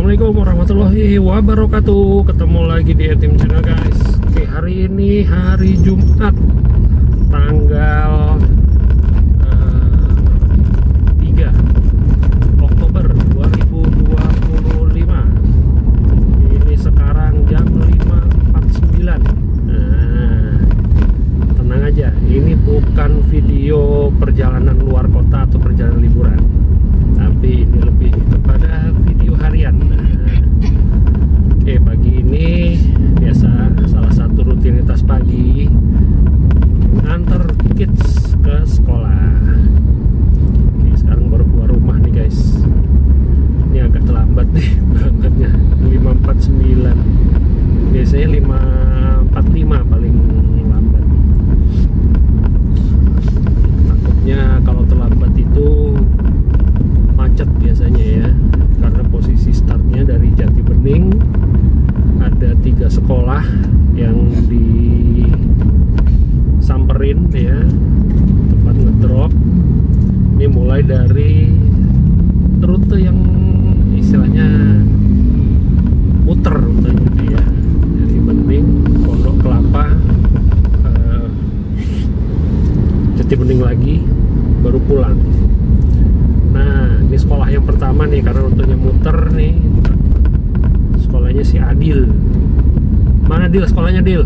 Assalamualaikum warahmatullahi wabarakatuh. Ketemu lagi di Etim Channel guys. Oke, hari ini hari Jumat tanggal 3 Oktober 2025. Ini sekarang jam 5.49. Tenang aja, ini bukan video perjalanan luar kota atau perjalanan liburan, tapi ini lebih kepada video harian. Oke, pagi ini biasa salah satu rutinitas pagi nganter kids ke sekolah. Oke, sekarang baru keluar rumah nih guys. Ini agak terlambat nih berangkatnya, 5.49. Biasanya 5.45 paling lambat. Takutnya kalau terlambat itu macet biasanya ya, karena posisi startnya dari Jati Bening ada 3 sekolah yang disamperin ya, tempat ngedrop. Ini mulai dari rute yang istilahnya muter rute gitu ya, dari Bening, Pondok Kelapa, Jati Bening lagi, baru pulang. Nah, ini sekolah yang pertama nih, karena rutenya muter nih. Sekolahnya si Adil. Mana Dil sekolahnya Dil?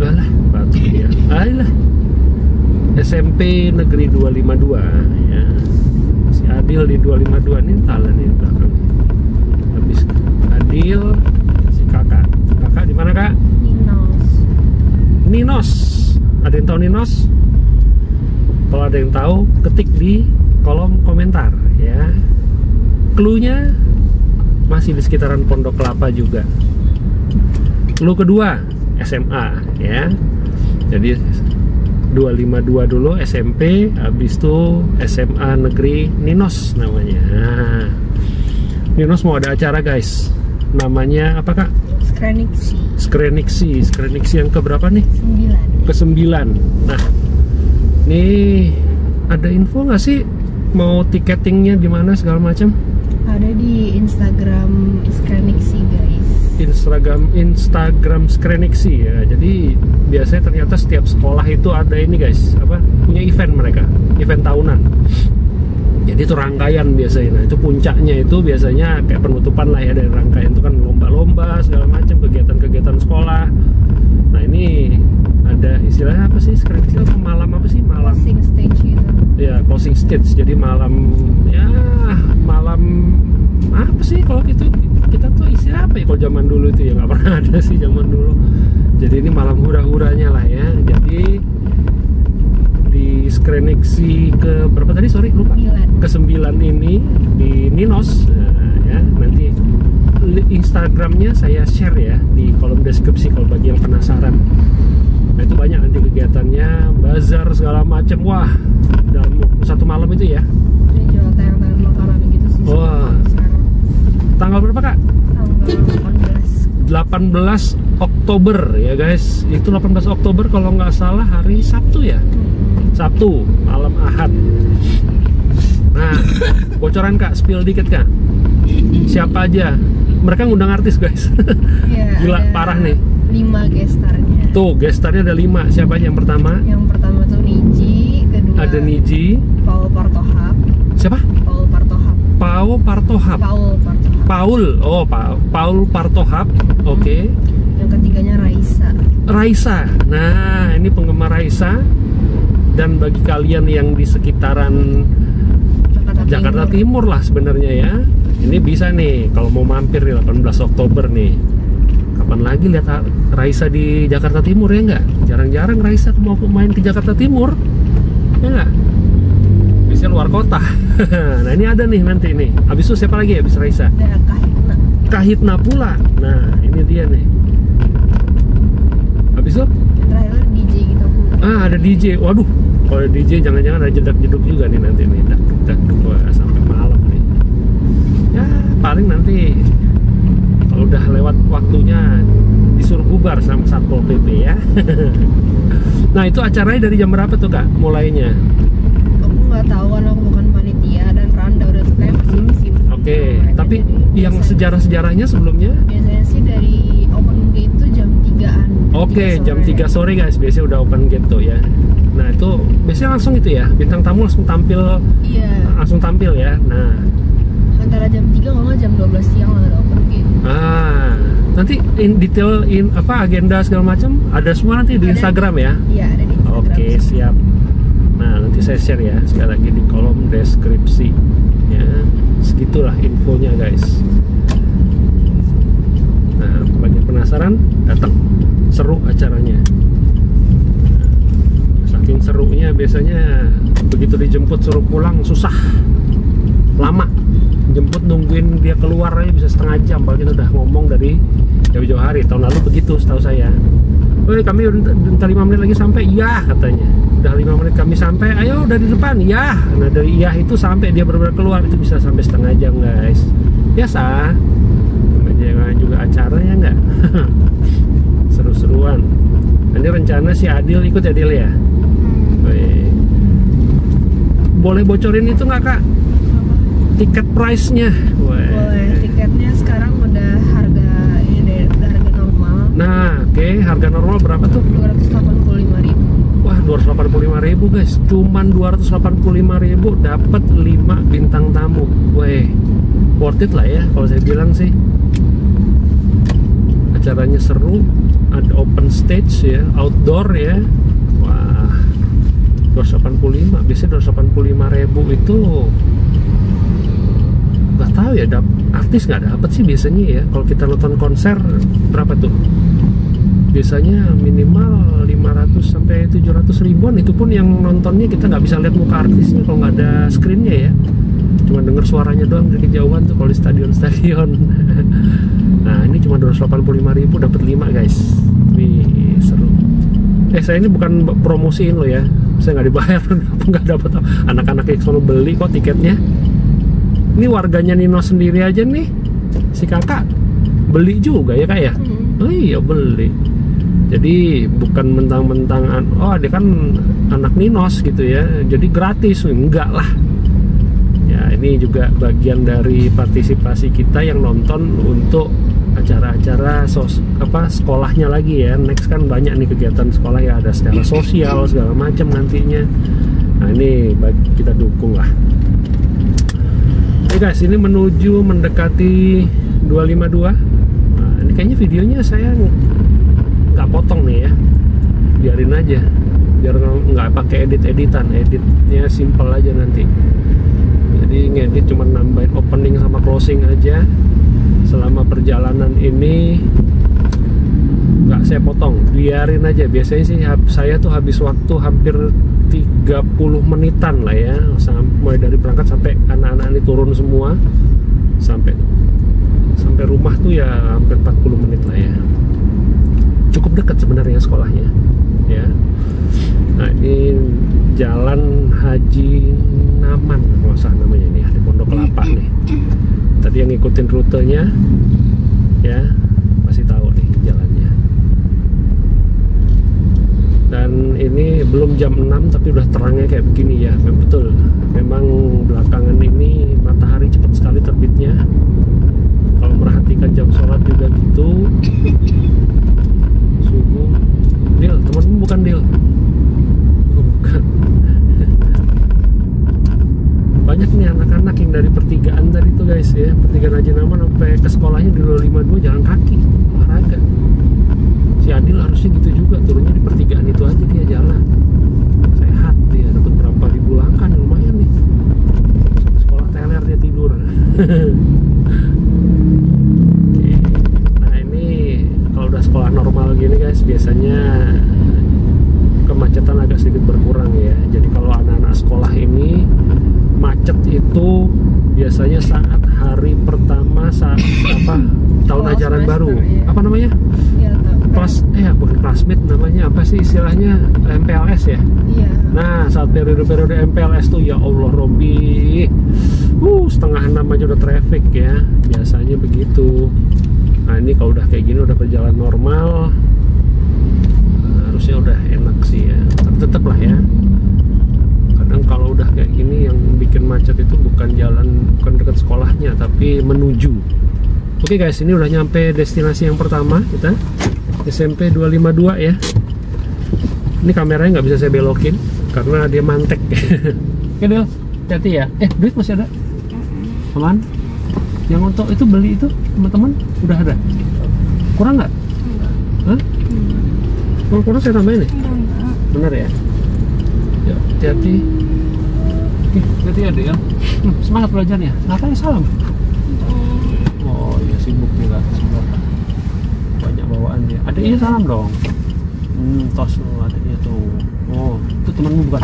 Alah, batu ya. Alah. SMP Negeri 252 ya. Si Adil di 252 nih, talan nih belakang. Habis Adil si kakak. Kakak di mana, Kak? Ninos. Ada yang tahu Ninos? Kalau ada yang tahu, ketik di kolom komentar ya. Cluenya masih di sekitaran Pondok Kelapa juga. Clue kedua SMA ya. Jadi 252 dulu SMP, habis itu SMA Negeri Ninos namanya. Nah, Ninos mau ada acara guys. Namanya apa, Kak? Skreniksi yang keberapa nih? 9. Ke-9. Nah, nih ada info nggak sih mau tiketingnya di mana segala macam? Ada di Instagram Skreniksi guys. Instagram Skreniksi ya. Jadi biasanya ternyata setiap sekolah itu ada ini guys, apa, punya event mereka, event tahunan. Jadi itu rangkaian biasanya. Nah, itu puncaknya itu biasanya kayak penutupan lah ya dari rangkaian itu kan, lomba-lomba segala macam, kegiatan-kegiatan sekolah. Nah, ini ada istilahnya apa sih, Skreniksi apa, malam apa sih, malam closing stage gitu ya, closing stage. Jadi malam ya, malam apa sih kalau gitu, kita tuh istilah apa ya kalau zaman dulu itu ya, nggak pernah ada sih zaman dulu. Jadi ini malam hura-huranya lah ya. Jadi di Skreniksi ke berapa tadi, sorry lupa, ke-9 ini di Ninos. Nah, ya nanti Instagramnya saya share ya di kolom deskripsi kalau bagi yang penasaran. Nah, itu banyak nanti kegiatannya, bazar segala macam. Wah, dalam satu malam itu ya. Ini jual tayang-tayang makanan gitu sih. Wah. Tanggal berapa, Kak? Tanggal 18 Oktober ya guys. Itu 18 Oktober kalau nggak salah hari Sabtu ya. Sabtu, malam Ahad. Nah, bocoran Kak, spill dikit Kak. Siapa aja? Mereka ngundang artis guys. Ya, gila, parah nih. 5 gestarnya. Tuh, gestarnya ada 5. Siapa aja yang pertama? Yang pertama tuh Niji, kedua ada Niji. Paul Partohap. Siapa? Paul Partohap. Paul Partohap. Paul. Oh, Paul Partohap. Oke. Yang ketiganya Raisa. Nah, ini penggemar Raisa. Dan bagi kalian yang di sekitaran Jakarta Timur lah sebenarnya ya, ini bisa nih kalau mau mampir di 18 Oktober nih. Kapan lagi lihat Raisa di Jakarta Timur ya nggak? Jarang-jarang Raisa mau main ke Jakarta Timur ya nggak? Biasanya luar kota. Nah, ini ada nih nanti nih. Habis itu siapa lagi ya habis Raisa? Ada Kahitna pula. Nah, ini dia nih. Habis itu? Terakhir DJ gitu. Ada DJ. Waduh, kalau ada DJ jangan-jangan ada jedak-jeduk juga nih nanti nih. Dak sampai malam nih. Ya, paling nanti kalau udah lewat waktunya disuruh bubar sama Satpol PP ya. Nah, itu acaranya dari jam berapa tuh Kak mulainya? Aku nggak tahu kan, aku bukan panitia, dan Randa udah tuh kayak masih di sini. Oke, yang sejarah-sejarahnya sebelumnya? Biasanya sih dari open gate itu jam 3-an. Oke, jam 3 sore guys, biasanya udah open gate tuh ya. Nah itu biasanya langsung itu ya, bintang tamu langsung tampil. Iya. Langsung tampil ya. Nah, antara jam 3 kalau nggak jam 12 siang lah ada open gate. Nanti detail agenda segala macam ada semua nanti di Instagram ya. Iya, ada di Instagram. Oke, siap. Nah, nanti saya share ya sekali lagi di kolom deskripsi ya. Segitulah infonya guys. Nah, bagi penasaran datang, seru acaranya. Saking serunya biasanya begitu dijemput suruh pulang susah, lama. Jemput nungguin dia keluar aja bisa setengah jam, apalagi kita udah ngomong dari jauh-jauh hari. Tahun lalu begitu setahu saya. Woi, kami udah 5 menit lagi sampai. Iya katanya. Udah 5 menit kami sampai. Ayo udah di depan. Iya. Nah dari iya itu sampai dia benar-benar keluar itu bisa sampai setengah jam guys. Biasa. Jangan juga acaranya enggak. Seru-seruan. Ini rencana si Adil ikut ya Adil ya. Boleh bocorin itu nggak Kak? Tiket price-nya? Boleh, tiketnya sekarang udah harga normal. Nah, oke, harga normal berapa tuh? 285.000. Wah, 285.000 guys. Cuman 285.000 dapat 5 bintang tamu. Weh, worth it lah ya kalau saya bilang sih. Acaranya seru, ada open stage ya, outdoor ya. Wah, 285. Biasanya 285.000 itu nggak tahu ya, artis nggak dapet sih biasanya ya. Kalau kita nonton konser berapa tuh? Biasanya minimal 500 sampai 700 ribuan. Itu pun yang nontonnya kita nggak bisa lihat muka artisnya kalau nggak ada screennya ya. Cuma denger suaranya doang dari kejauhan tuh kalau di stadion-stadion. Nah ini cuma 285.000 dapat 5 guys. Wih seru. Saya ini bukan promosiin lo ya. Saya nggak dibayar, nggak dapat. Anak-anak yang selalu beli kok tiketnya. Ini warganya Nino sendiri aja nih, si kakak beli juga ya Kak ya? Oh iya beli. Jadi bukan mentang-mentang, oh dia kan anak Ninos gitu ya, jadi gratis, enggak lah. Ya ini juga bagian dari partisipasi kita yang nonton untuk acara-acara sekolahnya lagi ya. Next kan banyak nih kegiatan sekolah ya, ada secara sosial segala macam nantinya. Nah ini kita dukung lah. Oke guys, ini menuju mendekati 252. Nah, ini kayaknya videonya saya nggak potong nih ya, biarin aja, biar nggak pakai editnya simple aja nanti. Jadi ngedit cuma nambahin opening sama closing aja. Selama perjalanan ini nggak saya potong, biarin aja. Biasanya sih saya tuh habis waktu hampir 30 menitan lah ya, mulai dari berangkat sampai anak-anak ini turun semua sampai rumah tuh ya hampir 40 menit lah ya. Cukup dekat sebenarnya sekolahnya ya. Nah ini Jalan Haji Naman kalau salah namanya nih, di Pondok Kelapa nih. Tadi yang ngikutin rutenya ya masih tahu nih jalannya. Dan ini belum jam 6 tapi udah terangnya kayak begini ya. Betul, memang belakangan ini matahari cepat sekali terbitnya. Kalau merhatikan jam sholat juga gitu. Subuh. Dil, temanmu bukan Dil? Oh, bukan. Banyak nih anak-anak yang dari pertigaan tadi tuh guys ya, pertigaan Haji Naman sampai ke sekolahnya di 252 jalan kaki, olahraga. Si Adil harusnya gitu juga, turunnya di pertigaan itu aja dia jalan. Sehat dia, dapat berapa ribu langkah nih, lumayan nih. Sekolah teler dia tidur. Oke. Nah ini kalau udah sekolah normal gini guys, biasanya kemacetan agak sedikit berkurang ya. Jadi kalau anak-anak sekolah ini macet itu biasanya saat hari pertama tahun ajaran baru ya. Apa namanya? Ya, bukan classmate namanya, apa sih istilahnya, MPLS ya? Iya. Nah saat periode-periode MPLS tuh ya Allah Robby, setengah 6 aja udah traffic ya, biasanya begitu. Nah ini kalau udah kayak gini udah berjalan normal, harusnya udah enak sih ya, tapi tetep lah ya. Kadang kalau udah kayak gini yang bikin macet itu bukan dekat sekolahnya tapi menuju Oke guys, ini udah nyampe destinasi yang pertama kita, SMP 252 ya. Ini kameranya nggak bisa saya belokin karena dia mantek. Oke Del, hati ya. Duit masih ada? Aman? Yang untuk itu beli itu teman-teman udah ada? Kurang nggak? Hah? Kalau kurang saya tambahin nih. Bener ya? Ya, hati-hati. Oke, hati ya Del. Semangat belajarnya. Katanya salam. Oh iya, sibuk nih lah. Banyak bawaan dia. Adiknya salam dong. Tos lo adiknya tuh. Oh, itu temanmu bukan?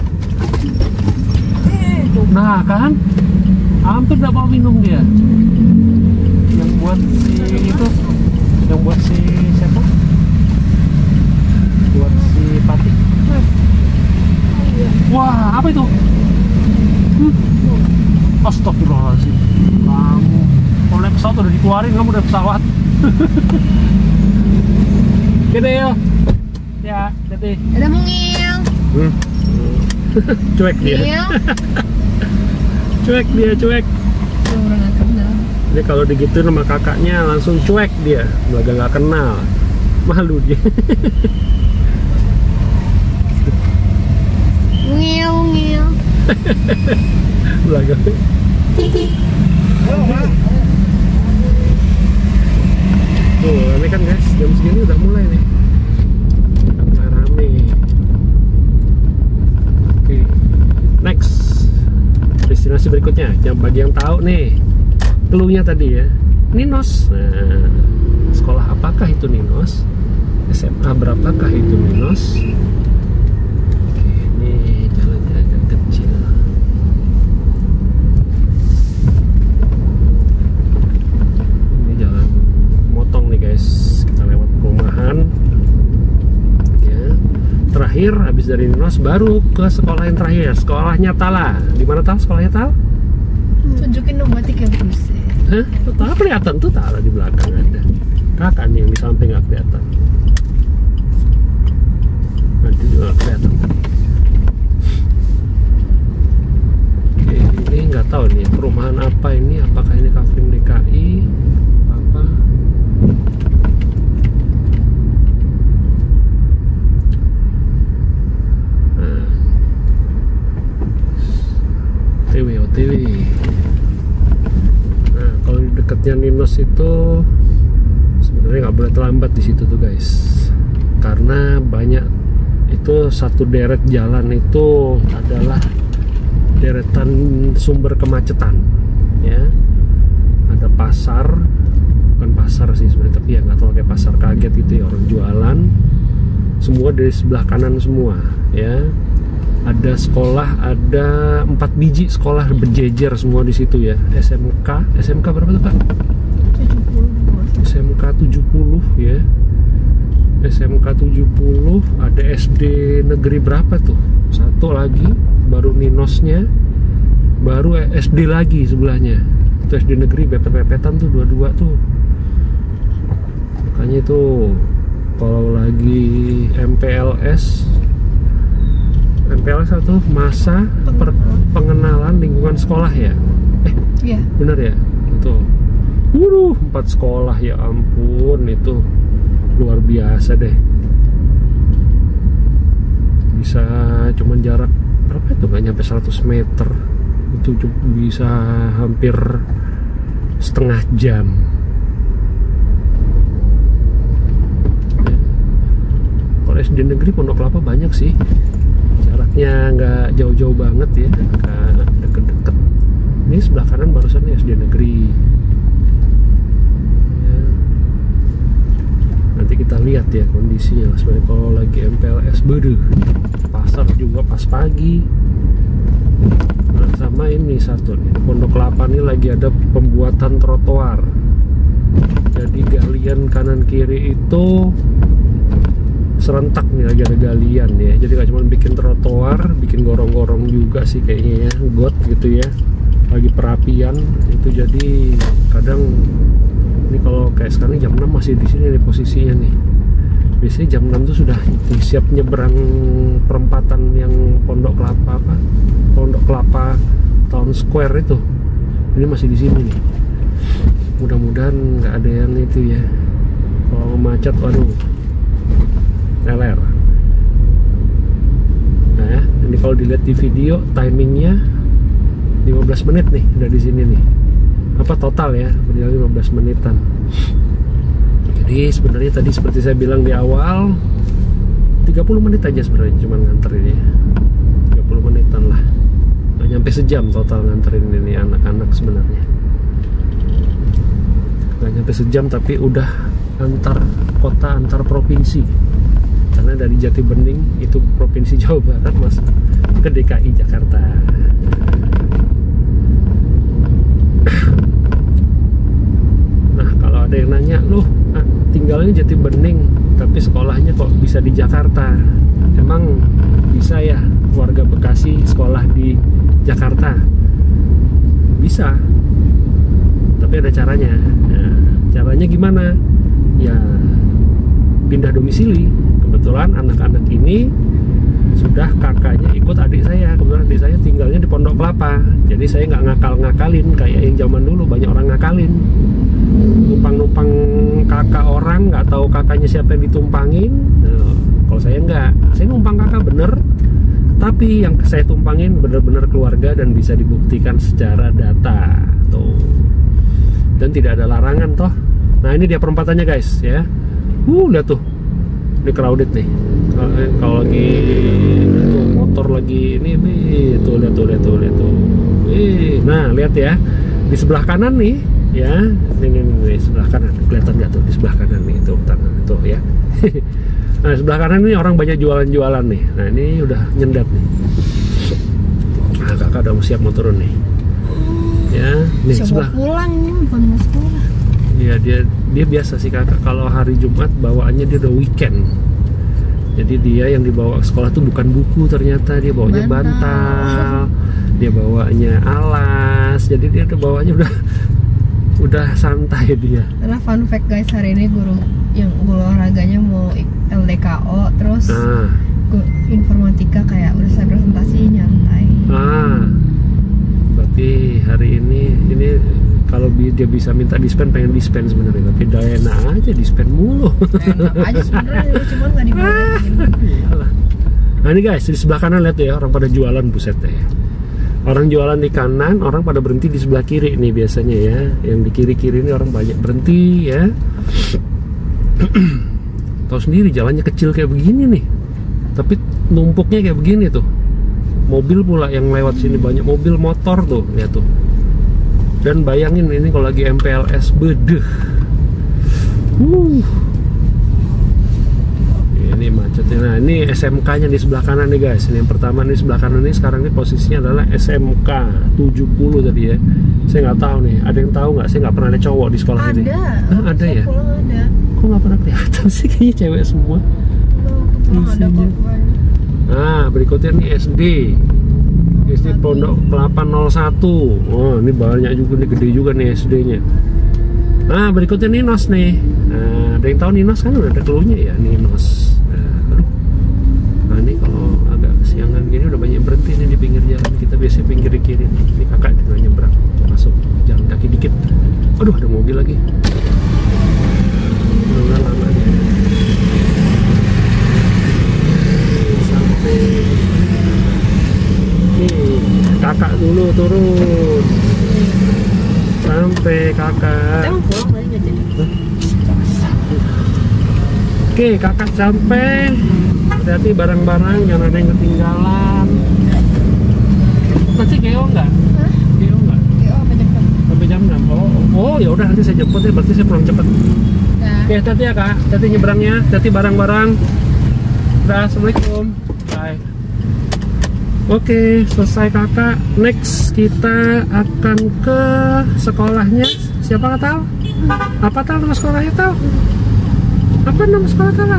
Nah kan, hampir gak mau minum dia. Yang buat si itu, yang buat si siapa? Buat si Pati. Wah, apa itu? Astagfirullahaladzim. Kamu, kalau naik pesawat udah dikeluarin, kamu udah pesawat. Gede ya. Ya, jadi. Ada mungil. Cuek dia. Cuek dia, cuek. Orang nggak kenal. Ini kalau digituin sama kakaknya langsung cuek dia, belaga nggak kenal, malu dia. Mungil, mungil. Belaga. Tuh, ini kan guys, jam segini udah mulai nih. Udah rame. Oke, next. Destinasi berikutnya, bagi yang tahu nih clue-nya tadi ya, Ninos. Nah, sekolah apakah itu Ninos? SMA berapakah itu Ninos? Oke, ini jalannya agak kecil. Ini jalan motong nih guys, kita lewat perumahan. Ya, terakhir habis dari Ninos baru ke sekolah yang terakhir, sekolahnya Tala. Di mana Tal? Sekolahnya Tal? Tunjukin dong batik yang buset. Hah? Tuh Tala kelihatan tuh, Tala di belakang ada. Kakak nih yang di samping nggak kelihatan. Nanti juga nggak kelihatan. Oke, ini nggak tahu nih perumahan apa ini. Apakah ini Kavling DKI? Apa? OTW. Nah, kalau di dekatnya Ninos itu sebenarnya nggak boleh terlambat di situ tuh guys, karena banyak itu satu deret jalan itu adalah deretan sumber kemacetan. Ya, ada pasar, bukan pasar sih sebenarnya, tapi ya nggak tahu kayak pasar kaget itu ya, orang jualan. Semua dari sebelah kanan semua, ya. Ada sekolah, ada 4 biji sekolah berjejer semua di situ ya. SMK berapa tuh Kak? 70. SMK 70 ya. SMK 70, ada SD negeri berapa tuh? Satu lagi, baru Ninosnya, baru SD lagi sebelahnya. Itu SD negeri bepet-bepetan tuh, dua-dua tuh. Makanya itu kalau lagi MPLS satu masa pengenalan lingkungan sekolah ya. Iya. Bener ya? Betul. 4 sekolah, ya ampun, itu luar biasa deh. Bisa cuman jarak berapa itu, nggak nyampe 100 meter. Itu bisa hampir setengah jam. Kalau SD negeri Pondok Kelapa banyak sih. Jaraknya nggak jauh-jauh banget ya, nggak deket-deket. Ini sebelah kanan barusan SD negeri ya. Nanti kita lihat ya kondisinya sebenarnya kalau lagi MPLS. Pasar juga pas pagi. Nah, sama ini satu nih, Pondok Kelapa nih lagi ada pembuatan trotoar. Jadi galian kanan kiri itu serentak nih, lagi ada galian ya. Jadi gak cuma bikin trotoar, bikin gorong-gorong juga sih kayaknya ya, got gitu ya. Lagi perapian itu, jadi kadang ini kalau kayak sekarang jam 6 masih di sini nih posisinya nih. Biasanya jam 6 tuh sudah siap nyebrang perempatan yang Pondok Kelapa Town Square itu. Ini masih di sini nih. Mudah-mudahan nggak ada yang itu ya. Kalau macet, waduh, teler. Nah ya, ini kalau dilihat di video timingnya 15 menit nih udah di sini nih. Apa total ya? Berjalan 15 menitan. Jadi sebenarnya tadi seperti saya bilang di awal 30 menit aja sebenarnya cuman nganterin ya. 30 menitan lah. Nggak nyampe sejam total nganterin ini anak-anak sebenarnya. Nggak nyampe sejam tapi udah antar kota, antar provinsi. Karena dari Jatibening itu provinsi Jawa Barat masuk ke DKI Jakarta. Nah kalau ada yang nanya, loh tinggalnya Jatibening tapi sekolahnya kok bisa di Jakarta? Emang bisa ya warga Bekasi sekolah di Jakarta? Bisa, tapi ada caranya. Nah, caranya gimana? Ya pindah domisili. Kebetulan anak-anak ini sudah kakaknya ikut adik saya. Kebetulan adik saya tinggalnya di Pondok Kelapa. Jadi saya nggak ngakal-ngakalin kayak yang zaman dulu banyak orang ngakalin. Numpang-numpang kakak orang, nggak tahu kakaknya siapa yang ditumpangin. Nah, kalau saya nggak, saya numpang kakak bener. Tapi yang saya tumpangin bener-bener keluarga dan bisa dibuktikan secara data tuh. Dan tidak ada larangan toh. Nah ini dia perempatannya guys ya. Lihat tuh, ini crowded nih. Kalau lagi tuh, motor lagi ini tuh lihat tuh. Nah lihat ya, di sebelah kanan nih ya, ini sebelah kanan, kelihatan nggak tuh di sebelah kanan nih tuh tangan tuh ya. Nah sebelah kanan ini orang banyak jualan-jualan nih. Nah ini udah nyendat nih. Nah kakak udah siap mau turun nih. Ya, nih sebelah. Pulang nih, bukan mau sekolah. Iya dia biasa sih kakak kalau hari Jumat bawaannya dia udah weekend. Jadi dia yang dibawa ke sekolah tuh bukan buku, ternyata dia bawanya bantal. Dia bawanya alas. Jadi dia udah bawanya udah santai dia. Karena fun fact guys, hari ini guru olahraganya mau LDKO, terus informatika kayak udah saya presentasi nyantai. Berarti hari ini kalau dia bisa minta dispen, pengen dispen sebenarnya, tapi Diana aja dispen mulu. Enak aja sebenarnya, cuman nggak dibolehin. Nah ini guys, di sebelah kanan lihat ya, orang pada jualan, buset ya. Orang jualan di kanan, orang pada berhenti di sebelah kiri nih biasanya ya. Yang di kiri-kiri ini orang banyak berhenti ya. Tahu sendiri jalannya kecil kayak begini nih, tapi numpuknya kayak begini tuh. Mobil pula yang lewat sini, banyak mobil motor tuh, lihat tuh. Dan bayangin ini kalau lagi MPLS, bedeh. Ini macetnya. Nah ini SMK-nya di sebelah kanan nih guys. Ini yang pertama nih sebelah kanan nih, sekarang ini posisinya adalah SMK 70 tadi ya. Saya nggak tahu nih, ada yang tahu nggak? Saya nggak pernah ada cowok di sekolah ini. Ada ya? Ada. Kok nggak pernah kelihatan sih, kayaknya cewek semua. Nah berikutnya nih SD Pondok Kelapa 01. Oh ini banyak juga nih, gede juga nih SD-nya. Nah berikutnya Ninos nih. Nah ada yang tahu Ninos kan udah ada clue-nya ya, Ninos. Nah ini kalau agak kesiangan gini udah banyak berhenti nih di pinggir jalan. Kita biasanya pinggir di kiri nih. Ini kakak tinggal nyebrang masuk jalan kaki dikit. Aduh ada mobil lagi. Udah lama nih. Sampai nih kakak dulu turun. Sampai kakak. Oke kakak sampai. Hati-hati barang-barang, jangan ada yang ketinggalan. Nanti Geo nggak? Geo nggak? Geo sampai jam 6. Oh ya udah nanti saya jemput ya, berarti saya pulang cepet. Oke hati-hati ya kak, hati nyebrangnya, hati barang-barang. Udah, assalamualaikum. Bye. Oke, selesai kakak. Next kita akan ke sekolahnya. Siapa nggak tahu? Apa tahu nama sekolahnya tahu? Apa nama sekolah tahu?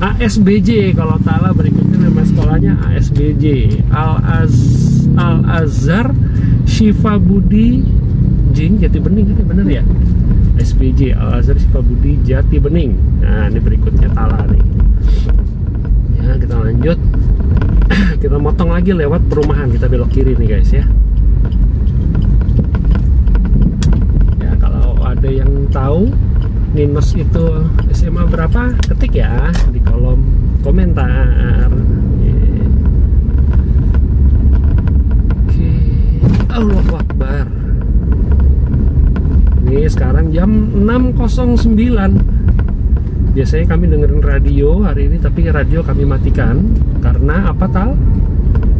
ASBJ kalau tahu. Berikutnya nama sekolahnya ASBJ, Al Azhar Syifa Budi Jatibening, kan bener ya? SBJ Al Azhar Syifa Budi Jatibening. Nah ini berikutnya Tala nih. Ya kita lanjut. Kita motong lagi lewat perumahan, kita belok kiri nih guys ya. tahu Ninos itu SMA berapa, ketik ya di kolom komentar. Oke, Allahu Akbar. Ini sekarang jam 6.09. Biasanya kami dengerin radio hari ini, tapi radio kami matikan karena apa, Tal?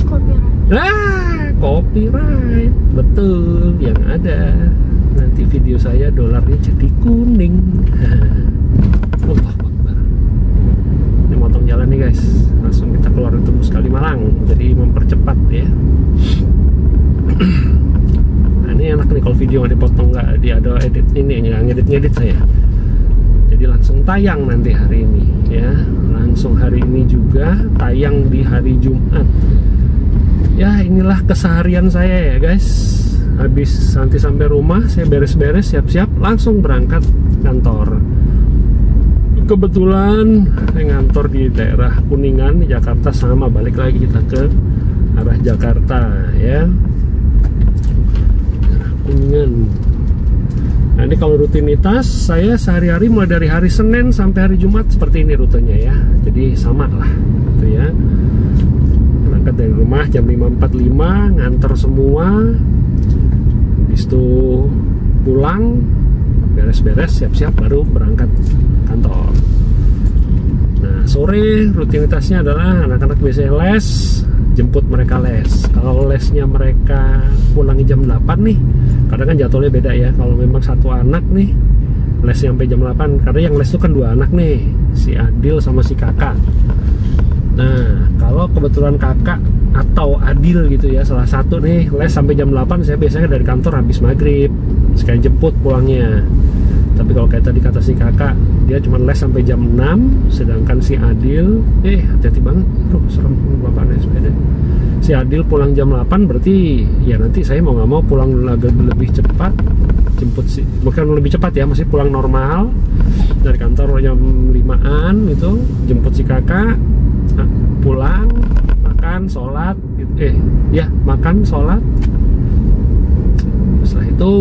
Copyright. Copyright. Betul, yang ada nanti video saya dolarnya jadi kuning. Wah, ini motong jalan nih guys, langsung kita keluar tembus Kalimalang, jadi mempercepat ya. Nah, ini enak nih kalau video nggak dipotong, nggak ada edit ini, nggak ngedit saya. Jadi langsung tayang nanti hari ini ya, langsung hari ini juga tayang di hari Jumat. Ya inilah keseharian saya ya guys. Habis nanti sampai rumah saya beres-beres, siap-siap langsung berangkat kantor. Kebetulan saya ngantor di daerah Kuningan di Jakarta, sama balik lagi kita ke arah Jakarta ya. Daerah Kuningan. Nah ini kalau rutinitas saya sehari-hari mulai dari hari Senin sampai hari Jumat seperti ini rutenya ya. Jadi sama lah gitu ya. Berangkat dari rumah jam 5.45, nganter semua. Habis itu pulang, beres-beres, siap-siap baru berangkat kantor. Nah sore rutinitasnya adalah anak-anak biasanya les, jemput mereka les. Kalau lesnya mereka pulangnya jam 8 nih, kadang kan jadwalnya beda ya. Kalau memang satu anak nih les sampai jam 8, karena yang les itu kan 2 anak nih, si Adil sama si kakak. Nah kalau kebetulan kakak atau Adil gitu ya, salah satu nih les sampai jam 8, saya biasanya dari kantor habis maghrib sekalian jemput pulangnya. Tapi kalau kayak tadi kata si kakak, dia cuma les sampai jam 6, sedangkan si Adil hati-hati banget, aduh serem bapak naik sepeda. Si Adil pulang jam 8, berarti ya nanti saya mau nggak mau pulang agak lebih cepat, jemput si, bukan lebih cepat ya, masih pulang normal dari kantor jam 5-an itu, jemput si kakak, pulang, makan, sholat, makan, sholat. Setelah itu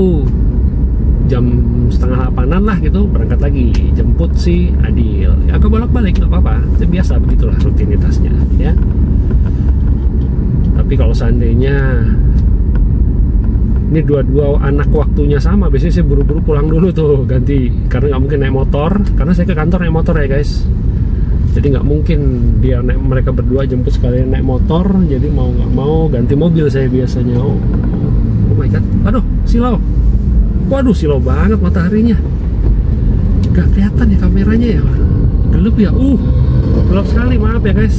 jam setengah 8-an lah gitu berangkat lagi jemput si Adil. Ya agak bolak-balik nggak apa-apa, itu biasa, begitulah rutinitasnya ya. Tapi kalau seandainya ini dua-dua anak waktunya sama, biasanya saya buru-buru pulang dulu tuh ganti, karena nggak mungkin naik motor, karena saya ke kantor naik motor ya guys. Jadi nggak mungkin mereka berdua jemput sekalian naik motor, jadi mau nggak mau ganti mobil saya biasanya. Oh my god, aduh silau, waduh silau banget mataharinya, nggak kelihatan ya kameranya ya, gelap ya, gelap sekali, maaf ya guys,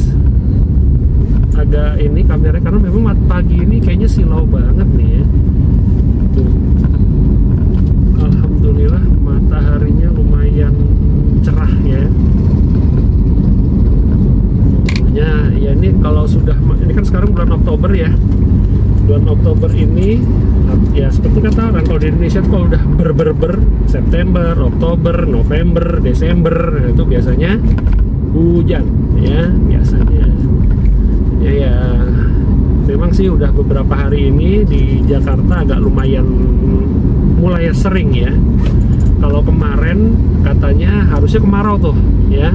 agak ini kameranya karena memang pagi ini kayaknya silau banget nih ya. Tuh. Alhamdulillah mataharinya lumayan cerah ya. Ya ini kalau sudah, ini kan sekarang bulan Oktober ya, bulan Oktober ini ya seperti kata orang kalau di Indonesia kalau udah ber September, Oktober, November, Desember, nah itu biasanya hujan ya biasanya ya. Memang sih udah beberapa hari ini di Jakarta agak lumayan mulai sering ya. Kalau kemarin katanya harusnya kemarau tuh ya,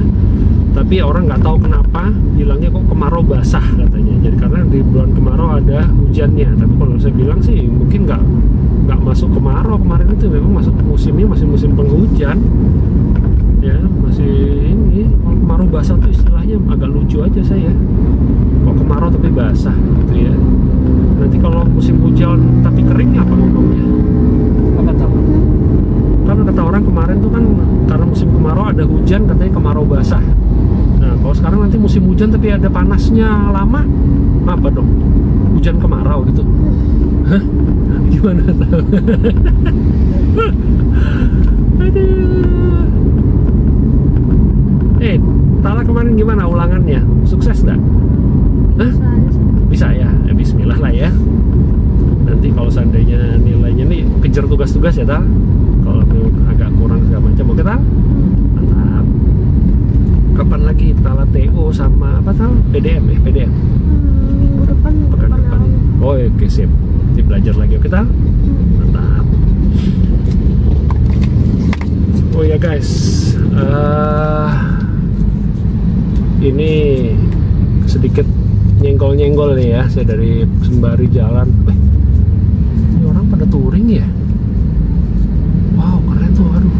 tapi orang nggak tahu kenapa bilangnya kok kemarau basah katanya. Jadi karena di bulan kemarau ada hujannya. Tapi kalau saya bilang sih mungkin nggak masuk kemarau kemarin itu, memang masuk musimnya masih musim penghujan ya, masih ini. Kalau kemarau basah tuh istilahnya agak lucu aja saya. Kok kemarau tapi basah gitu ya. Nanti kalau musim hujan tapi kering apa ngomongnya? Apa tahu? Karena kata orang kemarin tuh kan karena musim kemarau ada hujan, katanya kemarau basah. Nah kalau sekarang nanti musim hujan tapi ada panasnya lama, apa dong? Hujan kemarau gitu. Hah? Gimana tahu? Aduh. Tala kemarin gimana ulangannya? Sukses nggak? Hah? Bisa ya? Bismillah lah ya. Nanti kalau seandainya nilainya nih kejar tugas-tugas ya Tal. Kalau agak kurang segala macam, oke Tal? Mantap. Kapan lagi Tala TO sama apa Tal? PDM ya? PDM? Minggu depan. Pekan depan. Oh oke sip. Nanti belajar lagi, oke Tal? Mantap. Oh ya guys, ini sedikit nyenggol-nyenggol nih ya, saya dari sembari jalan. Ini orang pada touring ya? Wow, keren tuh, aduh,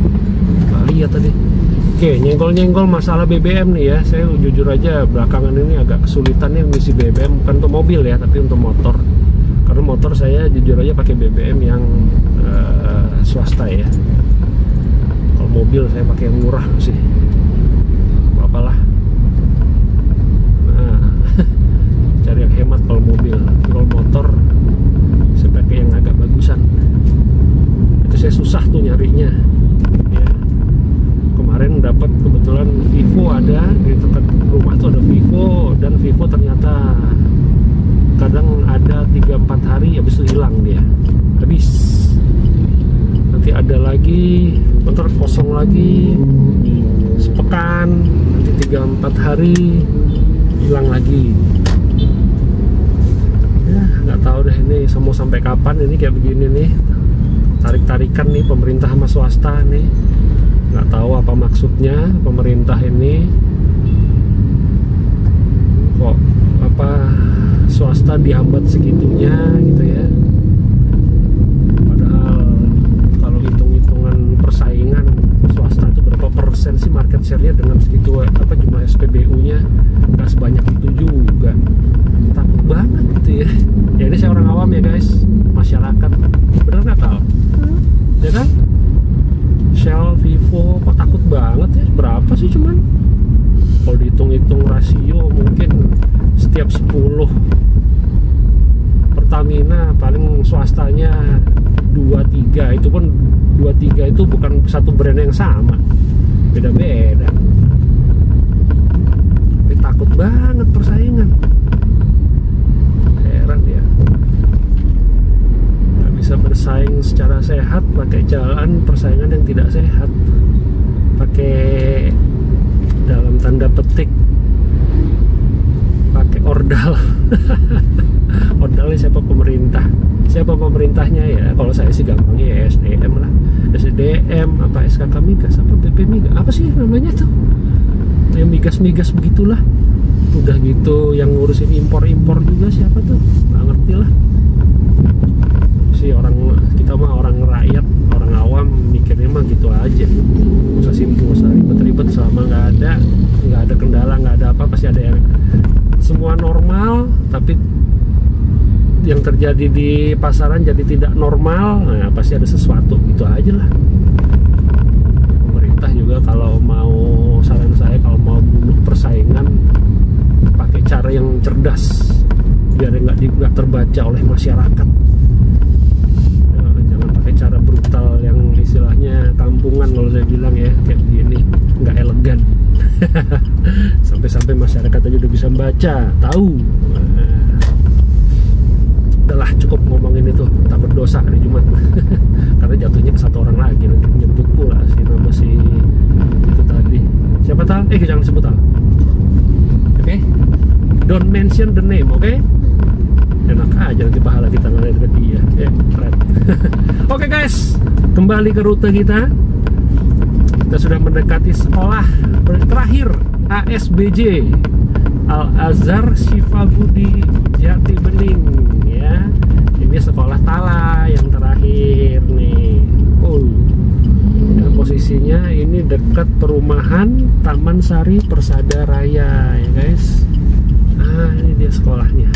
nggak lihat tadi. Oke, nyenggol-nyenggol masalah BBM nih ya. Saya jujur aja belakangan ini agak kesulitan nih ngisi BBM, bukan untuk mobil ya, tapi untuk motor. Karena motor saya jujur aja pakai BBM yang swasta ya. Kalau mobil saya pakai yang murah sih. Apalah. Nah, cari yang hemat kalau mobil. Kalau motor saya pakai yang agak bagusan. Itu saya susah tuh nyarinya. Ya. Kemarin dapat kebetulan Vivo ada di dekat rumah tuh, ada Vivo, dan Vivo ternyata kadang ada 3-4 hari habis itu hilang dia, habis. Nanti ada lagi, bentar kosong lagi sepekan, nanti 3-4 hari hilang lagi. Ya nggak tahu deh ini mau sampai kapan ini kayak begini nih, tarik-tarikan nih pemerintah sama swasta nih. Nggak tahu apa maksudnya pemerintah ini, kok apa swasta dihambat segitunya gitu ya. Padahal kalau hitung-hitungan persaingan swasta itu berapa persen sih market share-nya dengan segitu, apa jumlah SPBU-nya nggak sebanyak itu juga. Takut banget gitu ya. Ya ini saya orang awam ya guys, masyarakat. Bener nggak Tal? Ya kan? Shell, Vivo, kok takut banget ya? Berapa sih cuman? Kalau dihitung-hitung rasio mungkin setiap 10 Pertamina paling swastanya 2-3. Itu pun 2-3 itu bukan satu brand yang sama, beda-beda. Tapi takut banget persaingan. Heran ya, nggak bisa bersaing secara sehat, pakai jalan persaingan yang tidak sehat, pakai dalam tanda petik pakai ordal. Ordalnya siapa? Pemerintah. Siapa pemerintahnya ya? Kalau saya sih gampangnya ya SDM lah. SDM apa SKK Migas apa BP Migas apa sih namanya tuh, yang migas begitulah. Udah gitu yang ngurusin impor juga siapa tuh, nggak ngerti lah. Si orang, kita mah orang rakyat, orang awam mikirnya mah gitu aja. Usah simpul, usah ribet-ribet, selama nggak ada kendala, nggak ada apa, pasti ada yang semua normal. Tapi yang terjadi di pasaran jadi tidak normal, nah pasti ada sesuatu, itu aja lah. Pemerintah juga kalau mau, saran saya kalau mau bunuh persaingan pakai cara yang cerdas biar nggak terbaca oleh masyarakat. Jangan pakai cara brutal yang istilahnya kampungan kalau saya bilang ya, kayak begini nggak elegan. Sampai-sampai masyarakat aja udah bisa baca, tahu. Udahlah cukup ngomongin itu, takut dosa hari Jumat. Karena jatuhnya ke satu orang lagi nanti, nyebut pula si nama si itu tadi. Siapa Tal? Jangan sebut Tal. Oke? Don't mention the name, oke? Enak aja nanti pahala kita ngalir ke dia. Keren. Oke guys, kembali ke rute kita. Kita sudah mendekati sekolah terakhir ASBJ, Al Azhar Syifa Budi Jati Bening ya. Ini sekolah Tala yang terakhir nih. Dan posisinya ini dekat perumahan Taman Sari Persada Raya ya guys. Nah ini dia sekolahnya.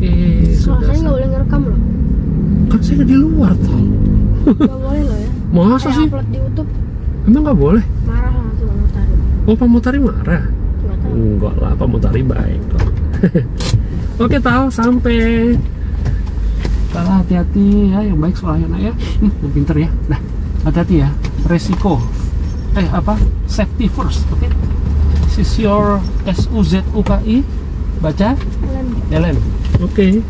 Oke, sudah. Saya nggak boleh ngerekam loh. Kan saya di luar tuh. Nggak boleh loh ya. Masa sih? Upload di YouTube. Emang nggak boleh? Marah lah tuh Pak Mutari. Oh Pak Mutari marah? Enggak lah, Pak Mutari baik kok. Oke Tal, sampai. Tal, hati-hati ya, yang baik sekolahnya nak ya. Yang pinter ya. Nah, hati-hati ya. Resiko. Safety first, oke? This is your SUZUKI. Baca? Jalan. Oke.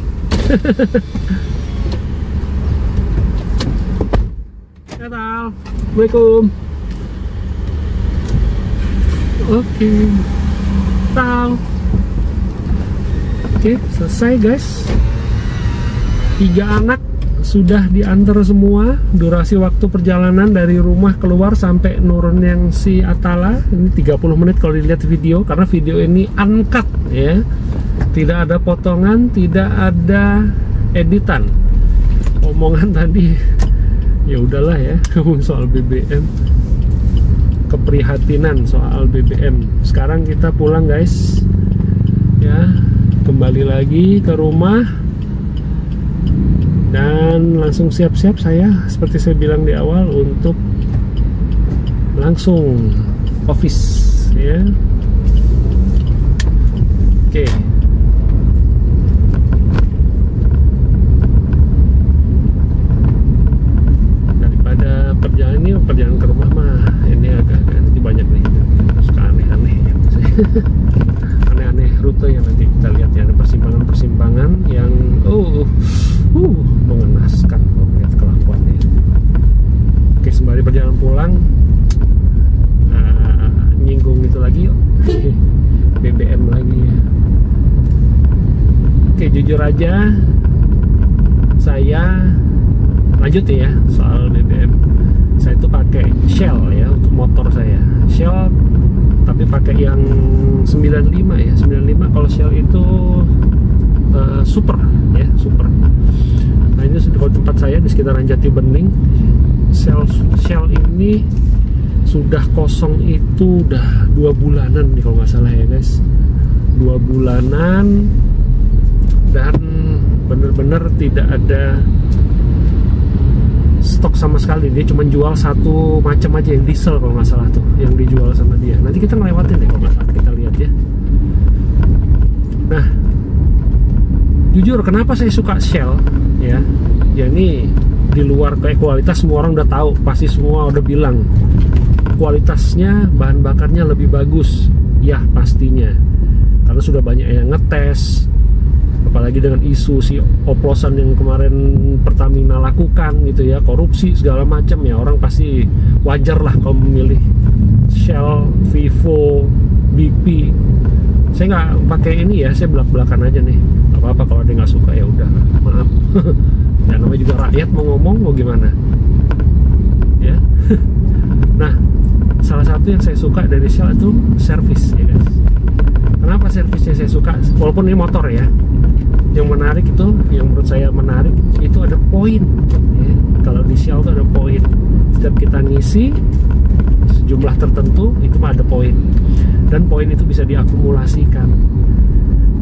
Ya Tal. Assalamualaikum. Oke. Tal. Oke, selesai guys. 3 anak sudah diantar semua. Durasi waktu perjalanan dari rumah keluar sampai nurun yang si Atala ini 30 menit kalau dilihat video, karena video ini uncut ya, tidak ada potongan, tidak ada editan. Omongan tadi ya udahlah ya, ngomong soal BBM, keprihatinan soal BBM. Sekarang kita pulang guys ya, kembali lagi ke rumah. Dan langsung siap-siap saya, seperti saya bilang di awal, untuk langsung office ya. Oke. Daripada perjalanan ke rumah mah ini agak nanti banyak nih, suka aneh-aneh ya. Aneh-aneh rute yang nanti kita lihat ya, ada persimpangan-persimpangan yang mengenaskan kalau melihat kelakuannya. Oke, sembari perjalanan pulang, nyinggung itu lagi yuk. BBM lagi ya. Oke, jujur aja saya lanjut ya soal BBM. Saya itu pakai Shell ya untuk motor saya. Shell tapi pakai yang 95 ya. 95 kalau Shell itu super ya, super. Nah ini kalau tempat saya di sekitaran Jati Bening, Shell ini sudah kosong itu udah 2 bulanan nih kalau nggak salah ya guys, 2 bulanan, dan bener-bener tidak ada stok sama sekali. Dia cuma jual satu macam aja yang diesel kalau nggak salah tuh yang dijual sama dia. Nanti kita ngelewatin deh kalau nggak salah, kita lihat ya. Nah, jujur kenapa saya suka Shell ya? Ya ini di luar kayak kualitas semua orang udah tahu, pasti semua udah bilang kualitasnya, bahan bakarnya lebih bagus ya pastinya, karena sudah banyak yang ngetes. Apalagi dengan isu si oplosan yang kemarin Pertamina lakukan gitu ya, korupsi segala macam ya, orang pasti wajar lah kalau memilih Shell, Vivo, BP. Saya nggak pakai ini ya, saya belak-belakan aja nih. Gak apa-apa kalau dia nggak suka ya udah, maaf. Dan namanya juga rakyat, mau ngomong mau gimana ya. Nah, salah satu yang saya suka dari Shell itu servis ya guys. Kenapa servisnya saya suka? Walaupun ini motor ya, yang menarik itu, yang menurut saya menarik itu ada poin ya. Kalau di Shell itu ada poin, setiap kita ngisi sejumlah tertentu itu mah ada poin, dan poin itu bisa diakumulasikan.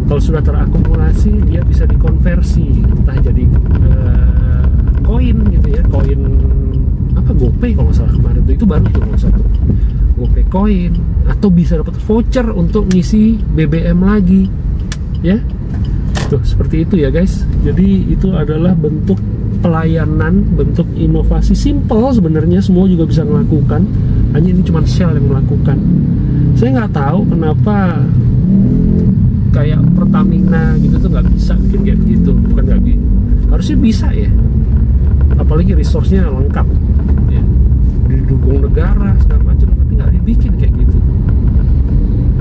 Kalau sudah terakumulasi, dia bisa dikonversi entah jadi koin gitu ya, koin apa, GoPay kalau nggak salah kemarin itu baru tuh kalau satu GoPay koin, atau bisa dapat voucher untuk ngisi BBM lagi ya. Tuh seperti itu ya guys. Jadi itu adalah bentuk pelayanan, bentuk inovasi simple sebenarnya, semua juga bisa melakukan, hanya ini cuma Shell yang melakukan. Saya nggak tahu kenapa kayak Pertamina gitu tuh nggak bisa bikin kayak begitu. Bukan nggak bisa, harusnya bisa ya, apalagi resource-nya lengkap ya, didukung negara segala macam, tapi nggak dibikin kayak gitu.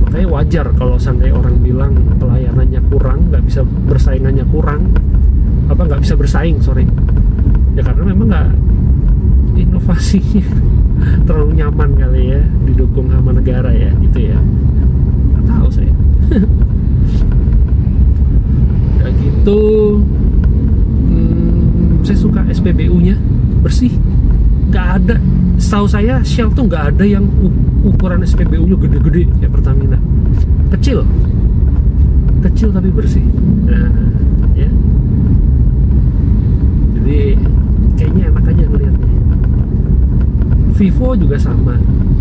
Makanya wajar kalau seandainya orang bilang pelayanannya kurang, nggak bisa bersaingannya kurang, apa nggak bisa bersaing, sorry ya, karena memang nggak, inovasinya terlalu nyaman kali ya, didukung sama negara ya gitu ya, nggak tahu saya. Udah gitu saya suka SPBU-nya bersih, nggak ada, setahu saya Shell tuh nggak ada yang ukuran SPBU-nya gede-gede kayak Pertamina, kecil tapi bersih. Nah ya, jadi kayaknya enak aja ngeliatnya. Vivo juga sama.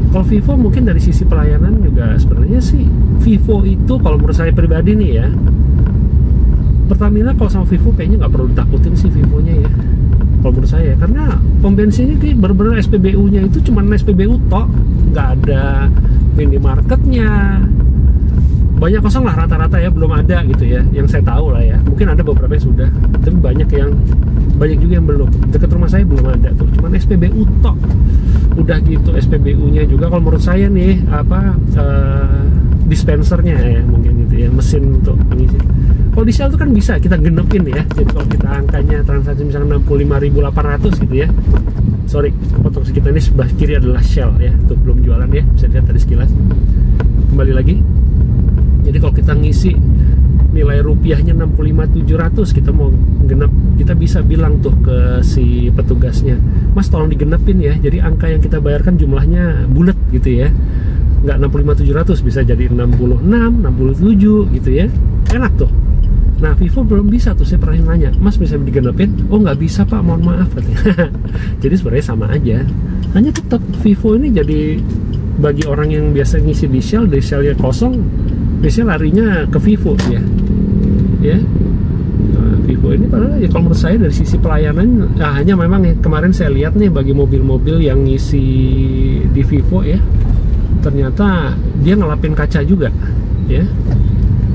Kalau Vivo mungkin dari sisi pelayanan juga sebenarnya sih, Vivo itu kalau menurut saya pribadi nih ya, Pertamina kalau sama Vivo kayaknya nggak perlu ditakutin sih Vivo-nya ya, kalau menurut saya, karena pom bensinnya bener-bener SPBU-nya itu cuma SPBU tok, nggak ada minimarketnya, banyak kosong lah rata-rata ya, belum ada gitu ya, yang saya tahu lah ya, mungkin ada beberapa yang sudah, tapi banyak juga yang belum. Dekat rumah saya belum ada tuh, cuman SPBU tok. Udah gitu SPBU-nya juga kalau menurut saya nih apa, dispensernya ya mungkin gitu ya, mesin untuk mengisi. Kalau di Shell itu kan bisa kita genepin ya. Jadi kalau kita angkanya transaksi misalnya 65.800 gitu ya, sorry, potong sedikit, ini sebelah kiri adalah Shell ya, itu belum jualan ya, bisa lihat tadi sekilas. Kembali lagi, jadi kalau kita ngisi nilai rupiahnya 65.700, kita mau genep, kita bisa bilang tuh ke si petugasnya, Mas tolong digenepin ya, jadi angka yang kita bayarkan jumlahnya bulat gitu ya, nggak 65.700, bisa jadi 66, 67 gitu ya, enak tuh. Nah Vivo belum bisa tuh, saya pernah nanya, Mas bisa digenepin? Oh nggak bisa Pak, mohon maaf katanya. Jadi sebenarnya sama aja, hanya tetap Vivo ini jadi bagi orang yang biasa ngisi di Shell, di Shellnya kosong, biasanya larinya ke Vivo ya. Nah, Vivo ini padahal ya kalau menurut saya dari sisi pelayanan, hanya memang ya, kemarin saya lihat nih bagi mobil-mobil yang ngisi di Vivo ya, ternyata dia ngelapin kaca juga ya.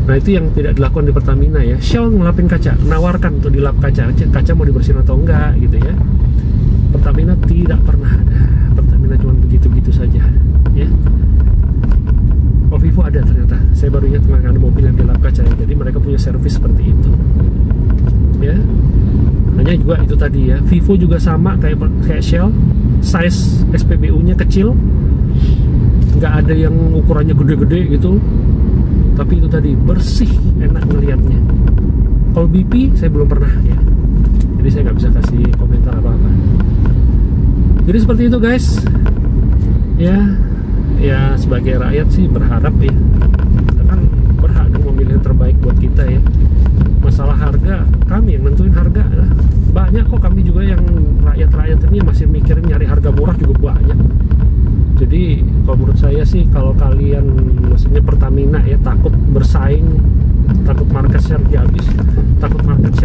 Nah itu yang tidak dilakukan di Pertamina ya. Shell ngelapin kaca, menawarkan untuk dilap kaca mau dibersihin atau enggak gitu ya. Pertamina tidak pernah ada. Pertamina cuma begitu-begitu saja ya. Kalau Vivo ada ternyata. Saya baru ingat kemarin ada mobil yang dilap kaca ya. Jadi mereka punya servis seperti itu ya. Hanya juga itu tadi ya, Vivo juga sama kayak Shell, size SPBU-nya kecil, nggak ada yang ukurannya gede-gede gitu, tapi itu tadi bersih, enak ngelihatnya. Kalau BP saya belum pernah ya, jadi saya nggak bisa kasih komentar apa-apa. Jadi seperti itu guys ya. Ya sebagai rakyat sih berharap ya, kita kan berhak memilih yang terbaik buat kita ya. Masalah harga, kami yang nentuin harga lah. Banyak kok kami juga yang rakyat-rakyat ini masih mikirin nyari harga murah juga banyak. Jadi kalau menurut saya sih, kalau kalian maksudnya Pertamina ya takut bersaing, takut market share habis, takut market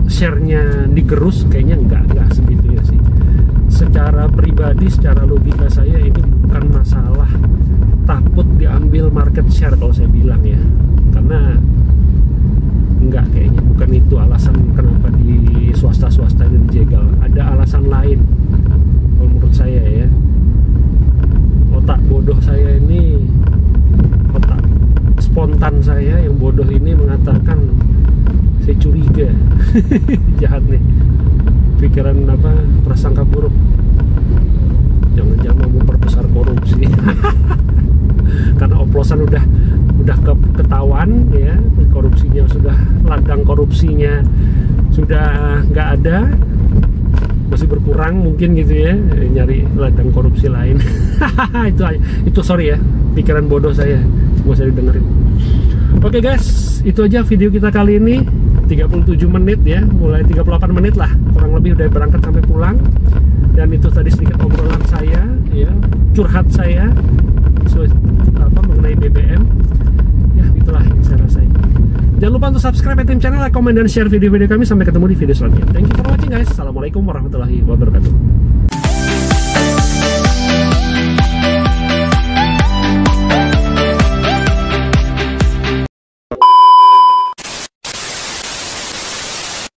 share-nya digerus, kayaknya enggak segitunya sih. Secara pribadi, secara logika saya ini bukan masalah takut diambil market share kalau saya bilang ya, karena enggak, kayaknya bukan itu alasan kenapa di swasta ini dijegal. Ada alasan lain kalau menurut saya ya. Otak bodoh saya ini, otak spontan saya yang bodoh ini mengatakan, saya curiga jahat nih, pikiran apa, prasangka buruk, jangan-jangan mau memperbesar korupsi. Karena oplosan udah ketahuan ya, korupsinya sudah, ladang korupsinya sudah nggak ada, masih berkurang mungkin gitu ya, nyari ladang korupsi lain. itu sorry ya, pikiran bodoh saya, nggak usah didengerin. Oke guys, itu aja video kita kali ini. 37 menit ya, mulai 38 menit lah kurang lebih udah berangkat sampai pulang. Dan itu tadi sedikit obrolan saya ya, curhat saya mengenai BBM ya, itulah yang saya rasain. Jangan lupa untuk subscribe tim channel, like, komen, dan share video-video kami. Sampai ketemu di video selanjutnya. Thank you for watching guys. Assalamualaikum warahmatullahi wabarakatuh.